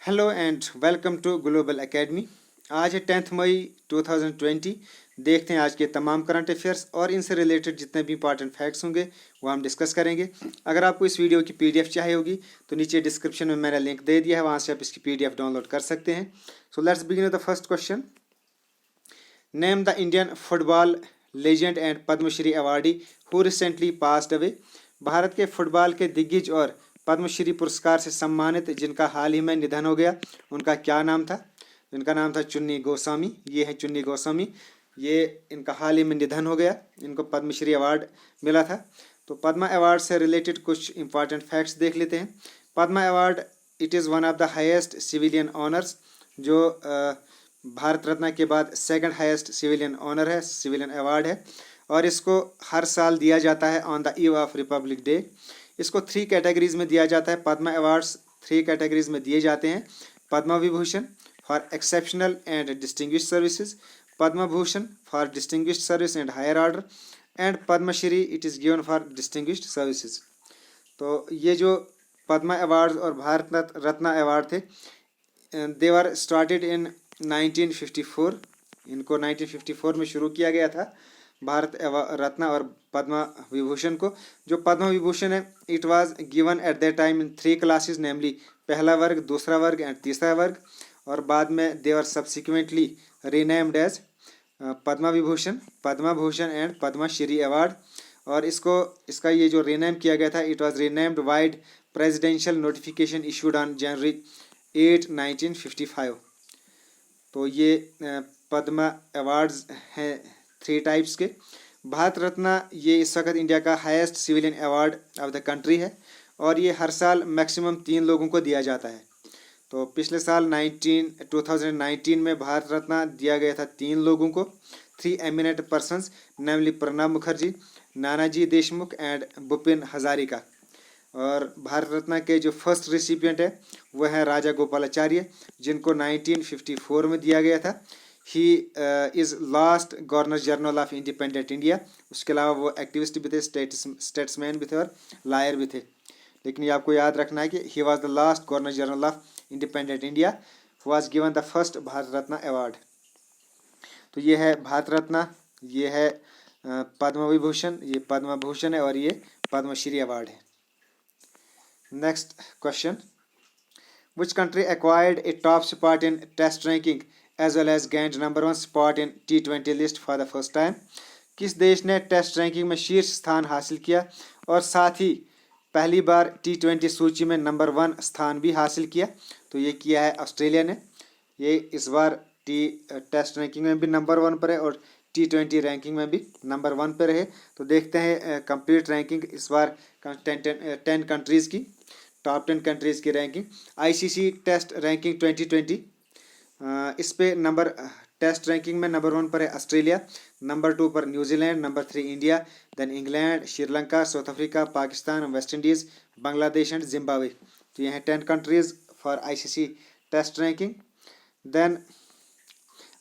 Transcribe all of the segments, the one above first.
Hello and welcome to Global Academy. आज है 10 मई 2020। देखते हैं आज के तमाम करंट अफेयर्स और इनसे रिलेटेड जितने भी इंपॉर्टेंट फैक्ट्स होंगे वो हम डिस्कस करेंगे। अगर आपको इस वीडियो की पीडीएफ चाहिए होगी तो नीचे डिस्क्रिप्शन में मैंने लिंक दे दिया है, वहाँ से आप इसकी पीडीएफ डाउनलोड कर सकते हैं। So let's begin the first question. Name the Indian football legend and Padmashri awardee who recently passed away. Bharat के फुटबॉल के दिग्गज और पद्मश्री पुरस्कार से सम्मानित जिनका हाल ही में निधन हो गया, उनका क्या नाम था? इनका नाम था चुन्नी गोस्वामी। ये है चुन्नी गोस्वामी। ये इनका हाल ही में निधन हो गया, इनको पद्मश्री अवार्ड मिला था। तो पद्मा अवार्ड से रिलेटेड कुछ इंपॉर्टेंट फैक्ट्स देख लेते हैं। Padma award it is one of the highest civilian honours, जो भारत रत्न के बाद सेकंड हाईएस्ट सिविलियन ऑनर है, सिविलियन अवार्ड है, और इसको हर साल दिया जाता है on the eve of Republic day. इसको 3 कैटेगरीज में दिया जाता है। पद्मा अवार्ड्स 3 कैटेगरीज में दिए जाते हैं। Padma Vibhushan for exceptional and distinguished services, Padma Bhushan for distinguished service and higher order, and Padmashri it is given for distinguished services. तो ये जो पद्मा अवार्ड और भारत रत्न अवार्ड थे, दे वर स्टार्टेड इन 1954। इनको 1954 में शुरू किया गया था, भारत रत्न और पद्मा विभूषण को। जो पद्मा विभूषण है it was given at that time in 3 classes, namely पहला वर्ग, दूसरा वर्ग एंड तीसरा वर्ग, और बाद में they were subsequently renamed as Padma Vibhushan, Padma Bhushan and Padma Shri award. और इसका ये जो रीनेम किया गया था, it was renamed vide presidential notification issued on January 8, 1955। तो ये पद्मा अवार्ड्स हैं 3 टाइप्स के। भारत रत्न ये इस वक्त इंडिया का highest civilian award of the country है, और ये हर साल मैक्सिमम 3 लोगों को दिया जाता है। तो पिछले साल 2019 में भारत रत्न दिया गया था 3 लोगों को, 3 eminent persons, namely Pranab Mukherjee, Nanaji Deshmukh and Bhupen Hazarika. और भारत रत्न के जो फर्स्ट रिसिपिएंट है वह है राजा गोपालाचार्य, जिनको 1954 में दिया गया था। He is last governor general of independent India. उसके अलावा वो एक्टिविस्ट भी थे, स्टेट्समैन भी थे और लायर भी थे। लेकिन ये आपको याद रखना है कि he was the last governor general of independent India, was given the first Bharat Ratna award. तो ये है भारत रत्न, ये है पद्म विभूषण, ये पद्म भूषण है, और ये पद्मश्री अवार्ड है। Next question, which country acquired a top spot in test ranking as well as gained number 1 spot in T20 list for the first time? किस देश ने टेस्ट रैंकिंग में शीर्ष स्थान हासिल किया और साथ ही पहली बार T20 सूची में नंबर 1 स्थान भी हासिल किया? तो ये किया है ऑस्ट्रेलिया ने। ये इस बार टेस्ट रैंकिंग में भी नंबर 1 पर है और T20 रैंकिंग में भी नंबर 1 पर रहे। तो देखते हैं कंप्लीट रैंकिंग इस बार 10 कंट्रीज़ की, टॉप 10 कंट्रीज़ की रैंकिंग। ICC टेस्ट रैंकिंग 2020, इस पे टेस्ट रैंकिंग में नंबर 1 पर है ऑस्ट्रेलिया, नंबर 2 पर New Zealand, number 3 India, then England, Sri Lanka, South Africa, Pakistan, West Indies, Bangladesh and Zimbabwe. तो ये हैं 10 countries for ICC test ranking. Then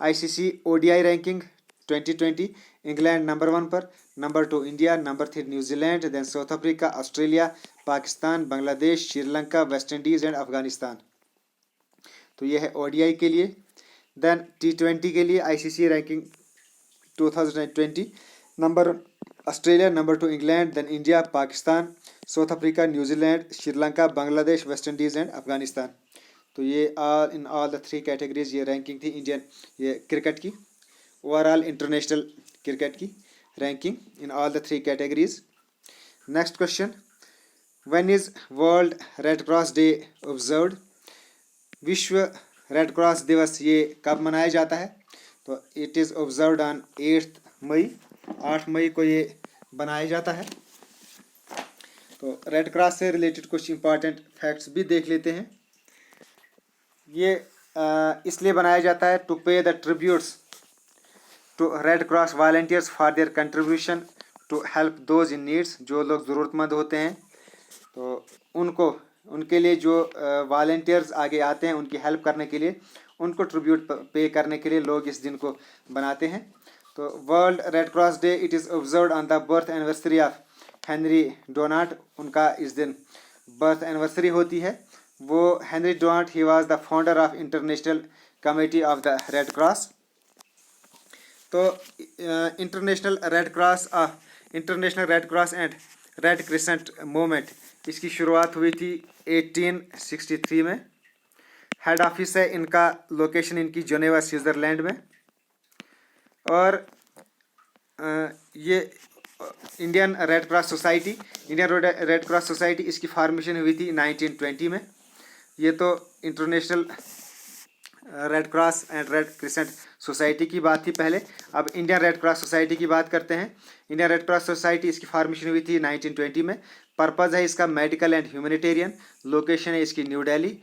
ICC ODI ranking 2020, England number 1 पर, number 2 India, number 3 New Zealand, then South Africa, Australia, Pakistan, Bangladesh, Sri Lanka, West Indies and Afghanistan. तो ये है ODI के लिए। Then T20 के लिए ICC ranking 2020, number Australia, number 2 England, then India, Pakistan, South Africa, New Zealand, Sri Lanka, Bangladesh, West Indies and Afghanistan. तो ये इन ऑल द 3 कैटेगरीज ये रैंकिंग थी इंडियन ये क्रिकेट की, ओवरऑल इंटरनेशनल क्रिकेट की ranking in all the 3 categories. Next question, when is world red cross day observed? विश्व red cross दिवस ये कब मनाया जाता है? तो इट इज़ ऑब्जर्व्ड ऑन 8 मई, 8 मई को ये बनाया जाता है। तो रेड क्रॉस से रिलेटेड कुछ इंपॉर्टेंट फैक्ट्स भी देख लेते हैं। ये इसलिए बनाया जाता है to pay the tributes to red cross volunteers for their contribution to help those in needs. जो लोग ज़रूरतमंद होते हैं तो उनके लिए जो वॉलंटियर्स आगे आते हैं उनकी हेल्प करने के लिए, उनको ट्रिब्यूट पे करने के लिए लोग इस दिन को बनाते हैं। तो world red cross day it is observed on the birth anniversary of Henry Dunant. उनका इस दिन बर्थ एनिवर्सरी होती है। वो Henry Dunant, he was the founder of international committee of the red cross. तो international red cross and red crescent movement, इसकी शुरुआत हुई थी 1863 में। हेड ऑफिस है इनका, लोकेशन इनकी जेनेवा स्विट्ज़रलैंड में। और ये इंडियन रेड क्रॉस सोसाइटी इसकी फॉर्मेशन हुई थी 1920 में। ये तो international red cross and red crescent society की बात थी पहले। अब इंडियन रेड क्रॉस सोसाइटी की बात करते हैं। इंडियन रेड क्रॉस सोसाइटी इसकी फॉर्मेशन हुई थी 1920 में। पर्पज़ है इसका मेडिकल एंड ह्यूमैनिटेरियन। लोकेशन है इसकी न्यू दिल्ली।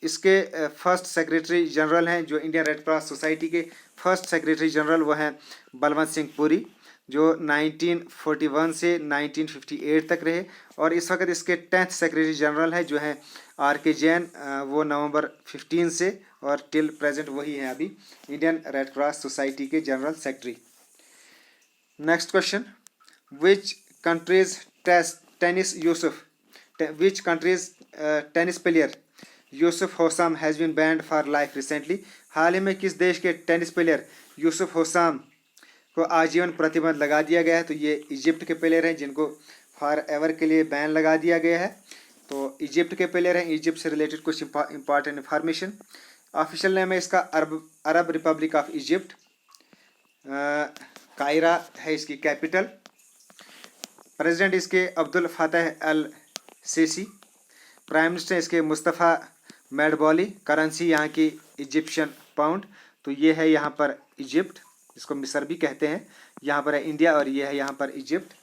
इसके फर्स्ट सेक्रेटरी जनरल हैं, जो इंडियन रेड क्रॉस सोसाइटी के फर्स्ट सेक्रेटरी जनरल, वो हैं बलवंत सिंह पुरी, जो 1941 से 1958 तक रहे। और इस वक्त इसके 10th सेक्रेटरी जनरल है जो हैं RK जैन, वो नवंबर 15 से और टिल प्रेजेंट वही हैं अभी इंडियन रेड क्रॉस सोसाइटी के general secretary. Next question, which countries tennis player Youssef Hossam has been banned for life recently. हाल ही में किस देश के टेनिस प्लेयर यूसुफ होसाम को आजीवन प्रतिबंध लगा दिया गया है? तो ये इजिप्ट के प्लेयर हैं जिनको फॉर एवर के लिए बैन लगा दिया गया है। तो इजिप्ट के प्लेयर हैं। इजिप्ट से रिलेटेड कुछ इंपॉर्टेंट इन्फॉर्मेशन। ऑफिशियल नेम है इसका Arab Republic of Egypt. Cairo है इसकी कैपिटल। प्रेसिडेंट इसके Abdul Fattah al Sisi. Prime minister इसके मुस्तफ़ा मैडबॉली। करेंसी यहाँ की इजिप्शियन पाउंड। तो ये है यहाँ पर इजिप्ट, इसको मिस्र भी कहते हैं। यहाँ पर है इंडिया और ये है यहाँ पर इजिप्ट।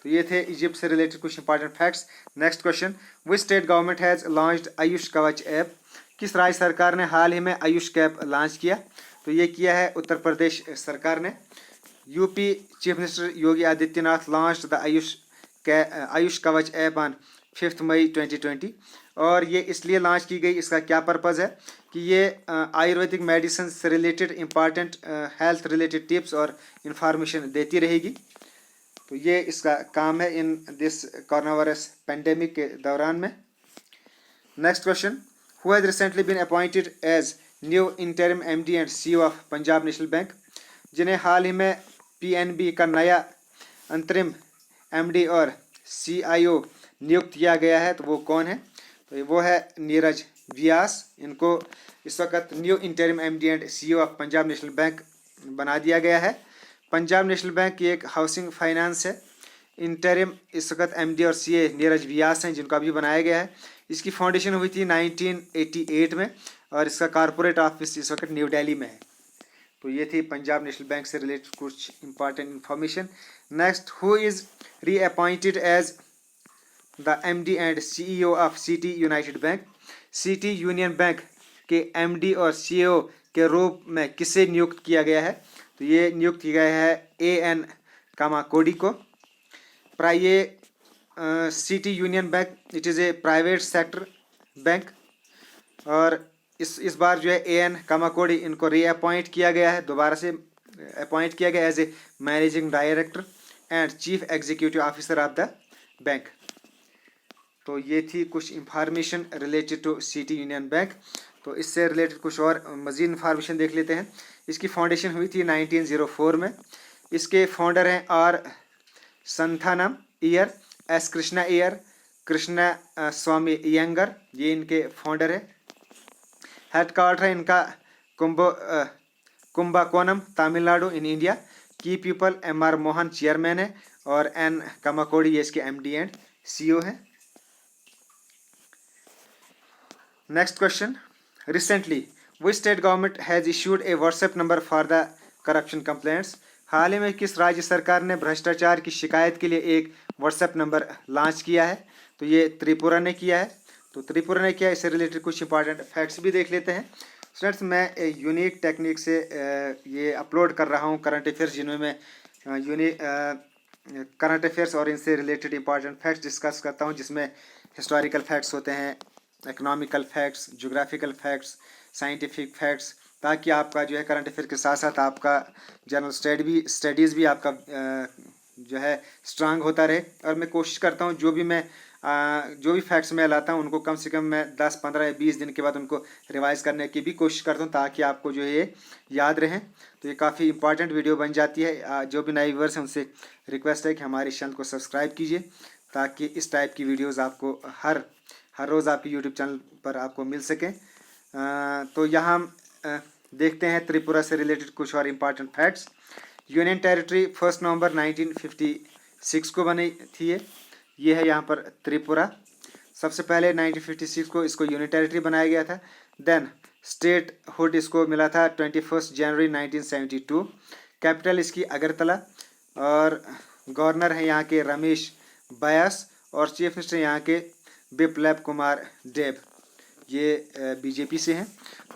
तो ये थे इजिप्ट से रिलेटेड कुछ important facts. Next question, which state government has launched Ayush कवच ऐप। किस राज्य सरकार ने हाल ही में आयुष कैप लॉन्च किया? तो ये किया है उत्तर प्रदेश सरकार ने। UP chief minister Yogi Adityanath launched the Ayush कवच ऐप ऑन 5 मई 2020। और ये इसलिए लॉन्च की गई, इसका क्या पर्पज़ है कि ये आयुर्वेदिक मेडिसिन से related important health related tips और इंफॉर्मेशन देती रहेगी। तो ये इसका काम है in this corona virus pandemic के दौरान में। Next question, who has recently been appointed as new interim MD and CEO of Punjab National Bank. जिन्हें हाल ही में PNB का नया अंतरिम MD और CIO नियुक्त किया गया है, तो वो कौन है? तो वो है नीरज व्यास। इनको इस वक्त new interim MD and CEO of Punjab National bank बना दिया गया है। पंजाब नेशनल बैंक की एक हाउसिंग फाइनेंस है। इंटरिम इस वक्त MD और CA नीरज व्यास हैं, जिनको अभी बनाया गया है। इसकी फाउंडेशन हुई थी 1988 में और इसका कॉरपोरेट ऑफिस इस वक्त न्यू दिल्ली में है। तो ये थी पंजाब नेशनल बैंक से रिलेटेड कुछ important information. Next, who is reappointed as the MD and CEO of City United Bank. City Union Bank के MD और CEO के रूप में किसे नियुक्त किया गया है? तो ये नियुक्त किया गया है AN कामाकोडी को। ये city Union bank it is a private sector bank और इस बार जो है AN कामाकोडी इनको रीअपॉइंट किया गया है, दोबारा से अपॉइंट किया गया as a managing director and chief executive officer of the bank. तो ये थी कुछ information related to City Union Bank. तो इससे रिलेटेड कुछ और मज़ीद इंफॉर्मेशन देख लेते हैं। इसकी फाउंडेशन हुई थी 1904 में। इसके फाउंडर हैं R Santhanam Iyer, S Krishna Iyer, Krishnaswami Iyengar, ये इनके फाउंडर है। हेडक्वार्टर है इनका Kumbakonam Tamil Nadu in India. Key people MR Mohan chairman है और N कामाकोडी ये इसके MD एंड CEO है। Next question, recently which state government has issued a WhatsApp number for the corruption complaints. हाल ही में किस राज्य सरकार ने भ्रष्टाचार की शिकायत के लिए एक व्हाट्सएप नंबर लॉन्च किया है? तो ये त्रिपुरा ने किया है। तो त्रिपुरा ने किया, इससे रिलेटेड कुछ इंपॉर्टेंट फैक्ट्स भी देख लेते हैं। स्टूडेंट्स, मैं यूनिक टेक्निक से ये अपलोड कर रहा हूँ करंट अफेयर्स, जिनमें मैं करंट अफेयर्स और इनसे रिलेटेड इंपॉर्टेंट फैक्ट्स डिस्कस करता हूँ, जिसमें हिस्टोरिकल फैक्ट्स होते हैं, economical facts, geographical facts, scientific facts, ताकि आपका जो है करंट अफेयर के साथ साथ आपका जनरल स्टडीज़ भी आपका जो है स्ट्रांग होता रहे। और मैं कोशिश करता हूँ जो भी मैं जो भी फैक्ट्स मैं लाता हूँ उनको कम से कम मैं 10, 15 या 20 दिन के बाद उनको रिवाइज करने की भी कोशिश करता हूँ, ताकि आपको जो है ये याद रहें। तो ये काफ़ी इंपॉर्टेंट वीडियो बन जाती है। जो भी नए व्यूअर्स हैं उनसे रिक्वेस्ट है कि हमारे चैनल को सब्सक्राइब कीजिए, ताकि इस टाइप की वीडियोज़ आपको हर रोज़ आपके यूट्यूब चैनल पर आपको मिल सकें। तो यहाँ हम देखते हैं त्रिपुरा से रिलेटेड कुछ और इम्पॉर्टेंट फैक्ट्स। यूनियन टेरिटरी 1 नवंबर 1956 को बनी थी। ये है यहाँ पर त्रिपुरा। सबसे पहले 1956 को इसको यूनियन टेरिटरी बनाया गया था। देन स्टेट हुड इसको मिला था 21 जनवरी 1972। कैपिटल इसकी अगरतला, और गवर्नर है यहाँ के रमेश बैस, और चीफ मिनिस्टर यहाँ के बिप्लब कुमार देब, ये बीजेपी से हैं।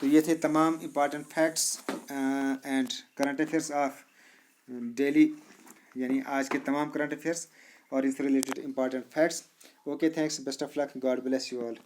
तो ये थे तमाम important facts and current affairs of daily, यानी आज के तमाम करंट अफेयर्स और इससे related important facts. Okay, thanks, best of luck, God bless you all.